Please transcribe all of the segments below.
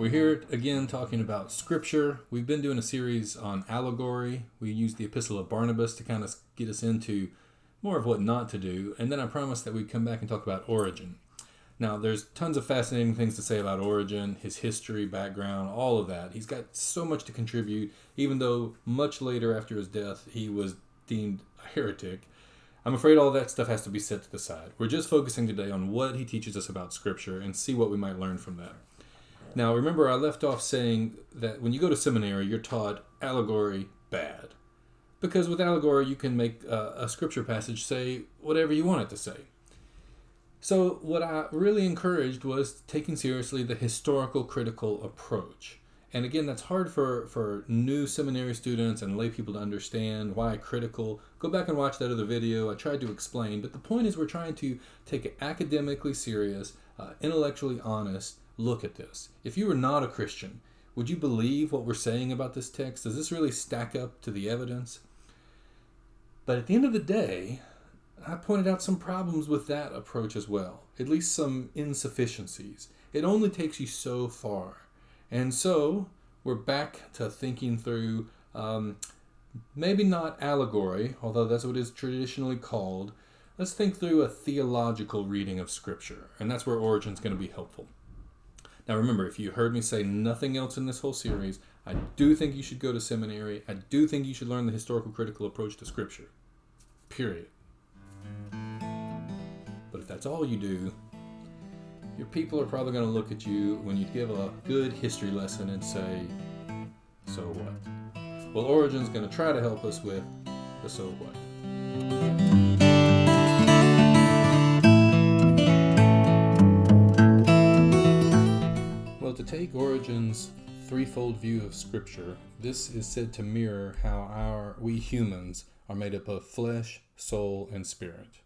We're here again talking about Scripture. We've been doing a series on allegory. We used the Epistle of Barnabas to kind of get us into more of what not to do. And then I promised that we'd come back and talk about Origen. Now, there's tons of fascinating things to say about Origen, his history, background, all of that. He's got so much to contribute, even though much later after his death, he was deemed a heretic. I'm afraid all that stuff has to be set to the side. We're just focusing today on what he teaches us about Scripture and see what we might learn from that. Now, remember, I left off saying that when you go to seminary, you're taught allegory bad. Because with allegory, you can make a Scripture passage say whatever you want it to say. So what I really encouraged was taking seriously the historical critical approach. And again, that's hard for new seminary students and lay people to understand. Why critical? Go back and watch that other video. I tried to explain. But the point is we're trying to take an academically serious, intellectually honest look at this. If you were not a Christian, would you believe what we're saying about this text? Does this really stack up to the evidence? But at the end of the day, I pointed out some problems with that approach as well, at least some insufficiencies. It only takes you so far. And so we're back to thinking through, maybe not allegory, although that's what it is traditionally called. Let's think through a theological reading of Scripture, and that's where Origen's going to be helpful. Now remember, if you heard me say nothing else in this whole series, I do think you should go to seminary. I do think you should learn the historical critical approach to Scripture. Period. But if that's all you do, your people are probably going to look at you when you give a good history lesson and say, so what? Well, Origen's going to try to help us with the so what. Well, to take Origen's threefold view of Scripture, this is said to mirror how we humans are made up of flesh, soul, and spirit.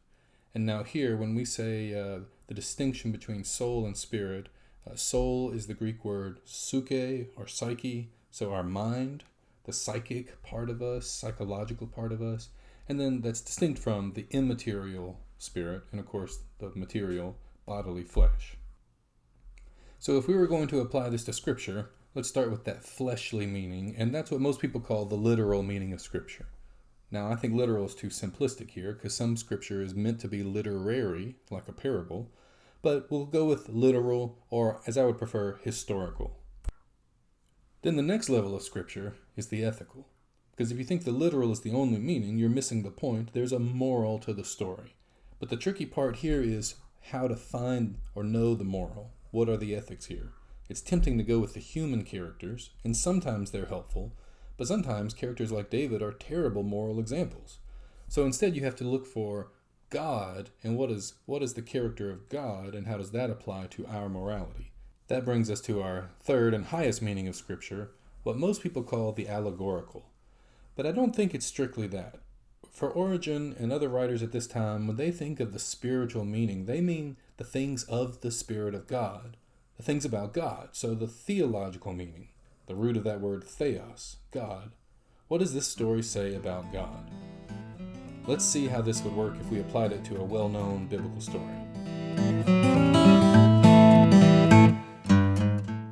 And now here, when we say the distinction between soul and spirit, soul is the Greek word psyche or psyche, so our mind, the psychic part of us, psychological part of us, and then that's distinct from the immaterial spirit, and of course the material bodily flesh. So if we were going to apply this to Scripture, let's start with that fleshly meaning, and that's what most people call the literal meaning of Scripture. Now, I think literal is too simplistic here, because some Scripture is meant to be literary, like a parable, but we'll go with literal, or as I would prefer, historical. Then the next level of Scripture is the ethical, because if you think the literal is the only meaning, you're missing the point. There's a moral to the story. But the tricky part here is how to find or know the moral. What are the ethics here? It's tempting to go with the human characters, and sometimes they're helpful, but sometimes characters like David are terrible moral examples. So instead you have to look for God, and what is the character of God, and how does that apply to our morality? That brings us to our third and highest meaning of Scripture, what most people call the allegorical. But I don't think it's strictly that. For Origen and other writers at this time, when they think of the spiritual meaning, they mean the things of the Spirit of God, the things about God. So the theological meaning, the root of that word theos, God. What does this story say about God? Let's see how this would work if we applied it to a well-known biblical story.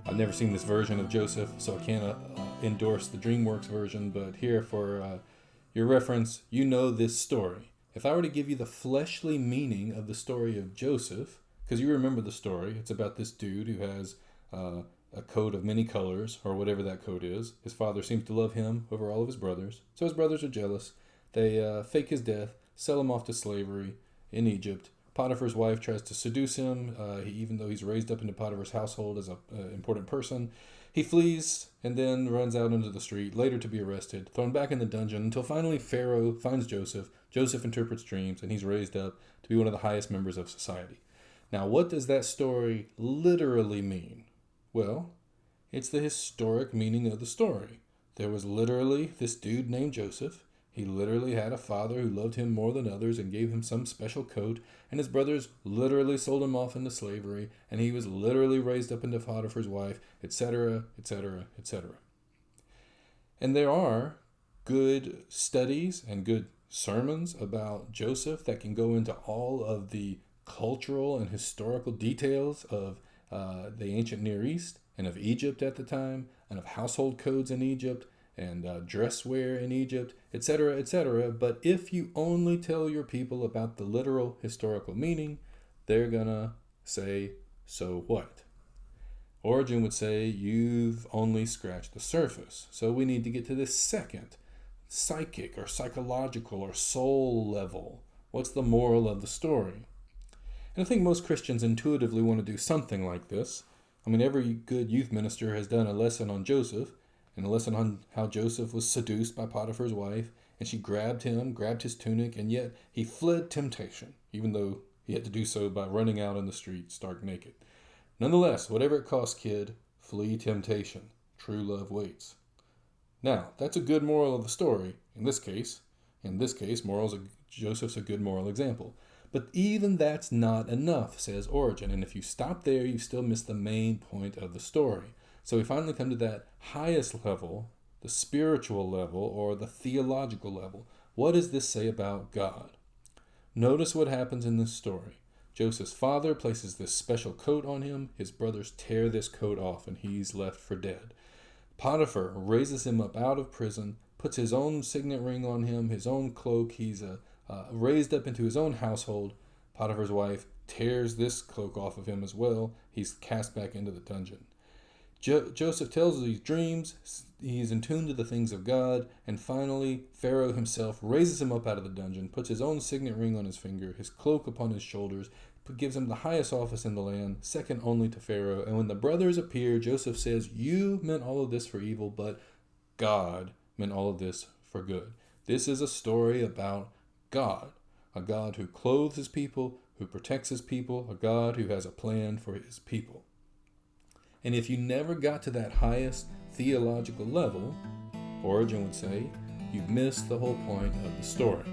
I've never seen this version of Joseph, so I can't endorse the DreamWorks version, but here for your reference, you know this story. If I were to give you the fleshly meaning of the story of Joseph, because you remember the story, it's about this dude who has a coat of many colors, or whatever that coat is. His father seems to love him over all of his brothers, so his brothers are jealous. They fake his death, sell him off to slavery in Egypt. Potiphar's wife tries to seduce him, even though he's raised up into Potiphar's household as an important person. He flees and then runs out into the street, later to be arrested, thrown back in the dungeon, until finally Pharaoh finds Joseph. Joseph interprets dreams, and he's raised up to be one of the highest members of society. Now, what does that story literally mean? Well, it's the historic meaning of the story. There was literally this dude named Joseph. He literally had a father who loved him more than others and gave him some special coat, and his brothers literally sold him off into slavery, and he was literally raised up into Potiphar's wife, etc., etc., etc. And there are good studies and good sermons about Joseph that can go into all of the cultural and historical details of the ancient Near East, and of Egypt at the time, and of household codes in Egypt, and dress wear in Egypt, etc., etc. But if you only tell your people about the literal historical meaning, they're gonna say, so what? Origen would say, you've only scratched the surface. So we need to get to this second, psychic or psychological or soul level. What's the moral of the story? And I think most Christians intuitively want to do something like this. I mean, every good youth minister has done a lesson on Joseph, and a lesson on how Joseph was seduced by Potiphar's wife, and she grabbed him, grabbed his tunic, and yet he fled temptation, even though he had to do so by running out in the street stark naked. Nonetheless, whatever it costs, kid, flee temptation. True love waits. Now, that's a good moral of the story in this case. Joseph's a good moral example. But even that's not enough, says Origen. And if you stop there, you still miss the main point of the story. So we finally come to that highest level, the spiritual level or the theological level. What does this say about God? Notice what happens in this story. Joseph's father places this special coat on him. His brothers tear this coat off and he's left for dead. Potiphar raises him up out of prison, puts his own signet ring on him, his own cloak. He's raised up into his own household. Potiphar's wife tears this cloak off of him as well. He's cast back into the dungeon. Joseph tells these dreams. He's in tune to the things of God. And finally, Pharaoh himself raises him up out of the dungeon, puts his own signet ring on his finger, his cloak upon his shoulders, gives him the highest office in the land, second only to Pharaoh. And when the brothers appear, Joseph says, you meant all of this for evil, but God meant all of this for good. This is a story about God, a God who clothes his people, who protects his people, a God who has a plan for his people. And if you never got to that highest theological level, Origen would say, you've missed the whole point of the story.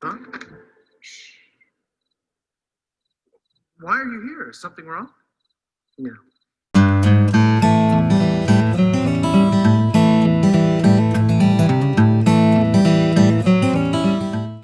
Huh? Why are you here? Is something wrong? Yeah.